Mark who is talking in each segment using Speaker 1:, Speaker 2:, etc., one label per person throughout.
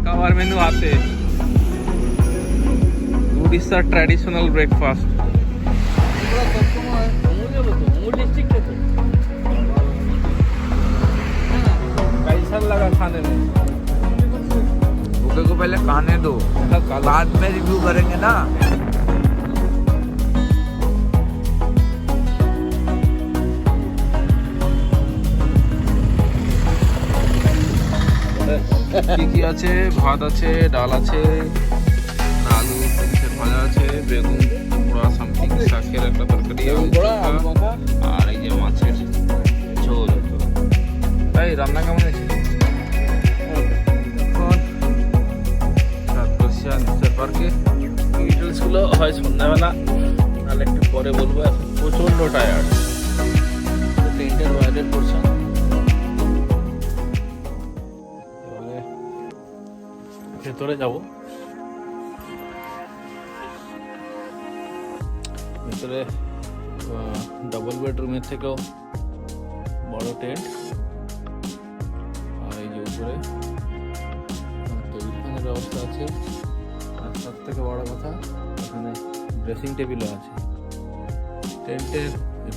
Speaker 1: খাবার মেনু হাতে, উড়িষ্যার ট্র্যাডিশনাল ব্রেকফাস্ট। अंगुल डिस्ट्रिक्ट है कैसा लगा खाने में?
Speaker 2: भूखे को पहले खाने दो, बाद में रिव्यू करेंगे ना।
Speaker 1: কি আছে? ভাত আছে, ডাল আছে, আলু সরষের ভাজা আছে, বেগুন পোড়া সামথিং শাকের একটা তরকারি, আর এই যে মাছের ঝোল। তাই রান্না কেমন হয়েছে? এখন সাতকোশিয়া নেচার পার্কে ডিটেলসগুলো হয় সন্ধ্যাবেলা, নাহলে একটু পরে বলবো। এখন প্রচণ্ড টায়ার্ড, টেন্টের বাইরের পোর্শন। ভেতরে যাব, ভেতরে ডাবল বেডরুমের থেকেও বড় টেন্ট, আর এই যে উপরে টেবিল ফ্যানের ব্যবস্থা আছে, আর সব থেকে বড় কথা এখানে ড্রেসিং টেবিলও আছে। টেন্টের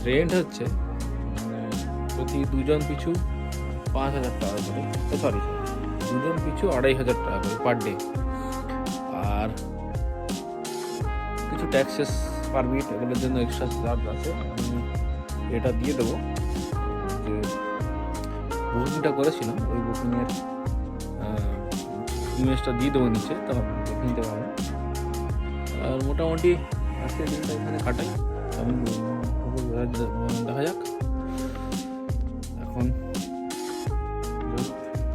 Speaker 1: রেন্ট হচ্ছে মানে প্রতি দুজন পিছু 5,000 টাকা করে, সরি দুজন পিছু 2,500 টাকা করে পার ডে। আর কিছু ট্যাক্সেস পারমিট এগুলোর জন্য এক্সট্রা চার্জ আছে, আমি এটা দিয়ে দেবো। যে বুকিংটা করেছিলাম ওই বুকিংয়ের ইমেজটা দিয়ে দেবো নিচে, তখন দেখে নিতে পারবেন। আর মোটামুটি আজকের দিনটা এখানে কাটাই, আমি দেখা যাক। এখন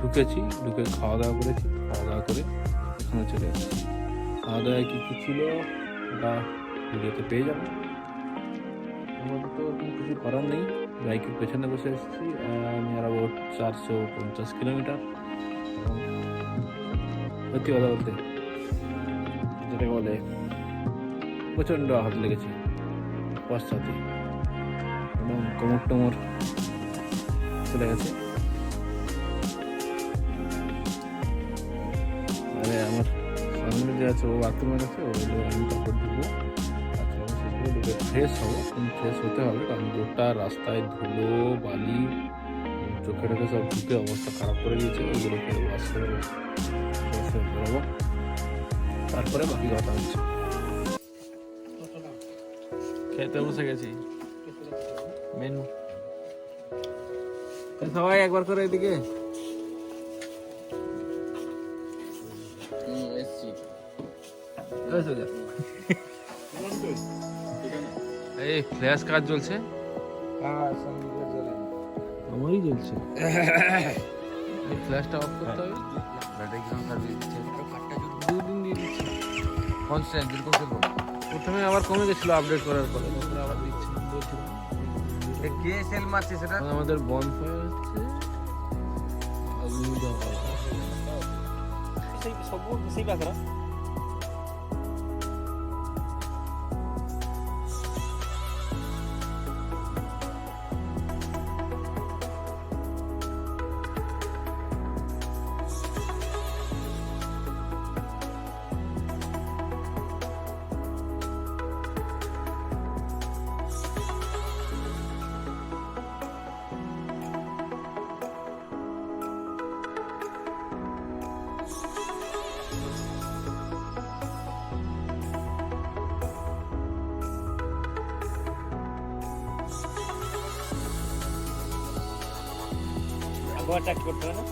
Speaker 1: ঢুকেছি, ঢুকে খাওয়া দাওয়া করেছি, খাওয়া দাওয়া করে এখানে চলে এসেছি। খাওয়া দাওয়ায় কী কী ছিল ওটা ভিডিওতে পেয়ে যাবো। আমার তো কিছু করার নেই, বাইকের পেছনে বসে এসেছি। Near about 450 kilometre. সত্যি কথা বলতে যেটাকে বলে প্রচণ্ড হাত লেগেছে পশ্চাতে, এবং কোমর টোমর চলে গেছে। আরে আমার সামনে যে আছে ও বাথরুমে গেছে, ওগুলো আমি তারপর ঢুকবো। আচ্ছা আমি শেষ করে ঢুকে ফ্রেশ হবো, কিন্তু ফ্রেশ হতে হবে কারণ গোটা রাস্তায় ধুলো বালি, চোখে টোখে সব ঢুকে অবস্থা খারাপ করে দিয়েছে। ওইগুলোকে ওয়াশ করে ফ্রেশ হয়ে বেরোবো, তারপরে বাকি কথা হচ্ছে। খেতে বসে গেছি, মেনু সবাই একবার করে এদিকে এই ফ্ল্যাশ কাজ চলছে, আমারই জ্বলছে। এই ফ্ল্যাশটা অফ করতে হবে, ব্যাটারি কিরকম সার্ভিস দিচ্ছে, 2 দিন দিয়ে দিচ্ছে কনস্ট্যান্ট, যেরকম চলবো। প্রথমে আবার কমে গেছিলো আপডেট করার পরে, তারপরে আবার দিচ্ছে বলছিল।
Speaker 2: কে সেল মারছে সেটা?
Speaker 1: আমাদের বনফায়ার হচ্ছে ସବୁ ସେଇ ପାଖରେ। अटैक करते हैं ना।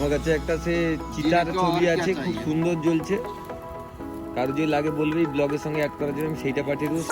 Speaker 3: আমার কাছে একটা সে চিতার ছবি আছে, খুব সুন্দর জ্বলছে। কারো যদি লাগে বলবে এই ব্লগের সঙ্গে অ্যাড করার জন্য, আমি সেইটা পাঠিয়ে দেবো।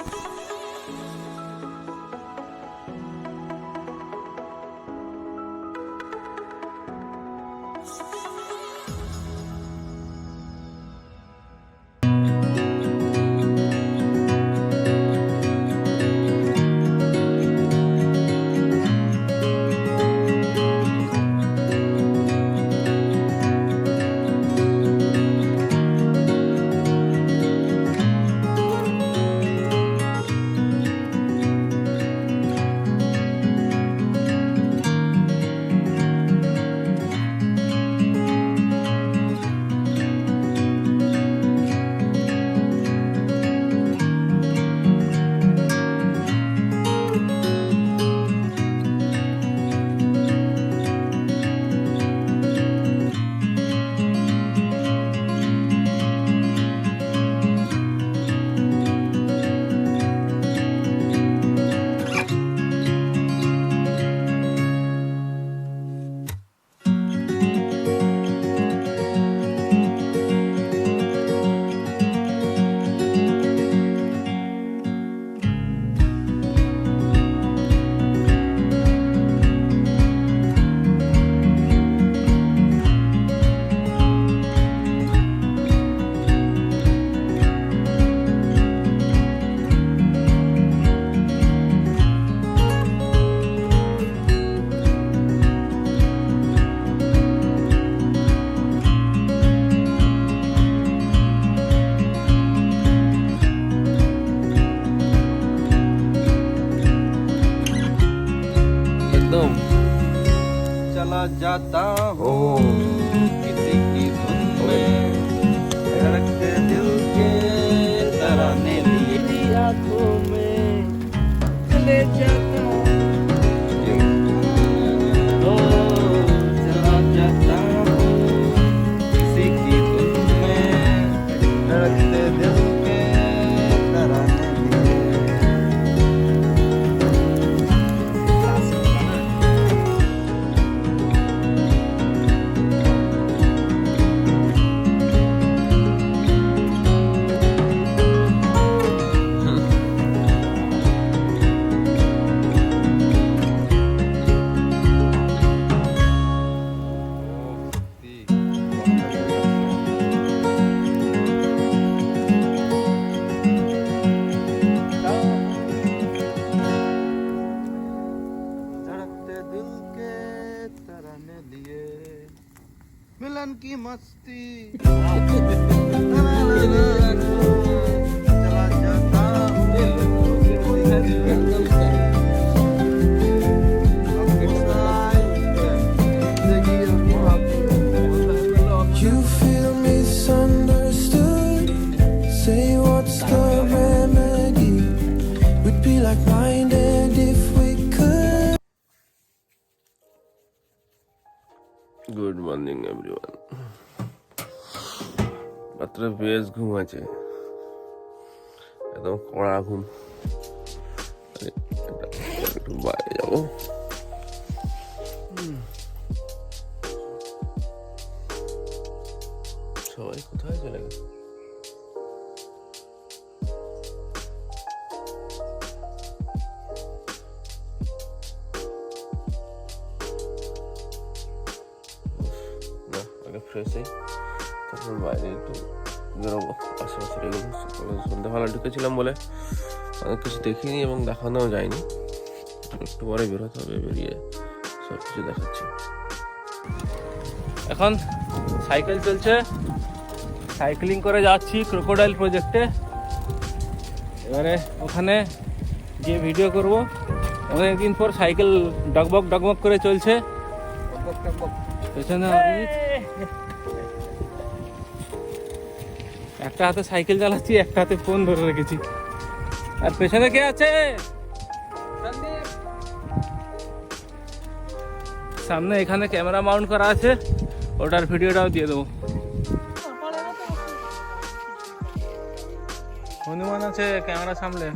Speaker 3: चला जाता हूँ किसी की धुन में, धड़कते दिल के तराने लिए आँखों में चले जाता हूँ। चला जाता हूँ किसी की धुन में, धड़कते दिल के तराने लिए। मिलन की मस्ती चला जाता You feel misunderstood. Say what's the remedy? We'd be like-minded if we could.
Speaker 1: Good morning everyone. রাত্রে বেশ ঘুম আছে, একদম কড়া ঘুম। একটু বাইরে যাবো। সবাই কোথায় চলে গেছে? ফ্রেশ হই, তারপর বাইরে একটু বেরোবো। আশেপাশে সন্ধ্যাবেলা ঢুকেছিলাম বলে অনেক কিছু দেখিনি এবং দেখানোও যায়নি। একটু পরে বেরোতে হবে, বেরিয়ে সব কিছু দেখাচ্ছি। এখন সাইকেল চলছে, সাইক্লিং করে যাচ্ছি ক্রোকোডাইল প্রজেক্টে। এবারে ওখানে গিয়ে ভিডিও করব। অনেকদিন পর সাইকেল ডগবগ ডগমগ করে চলছে। পেছনে একটা হাতে সাইকেল চালাচ্ছি, একটা হাতে ফোন ধরে রেখেছি। আর পেছনে কে আছে? সামনে এখানে ক্যামেরা মাউন্ট করা আছে, ওটার ভিডিওটাও দিয়ে দেবো। হনুমান আছে ক্যামেরা সামলে।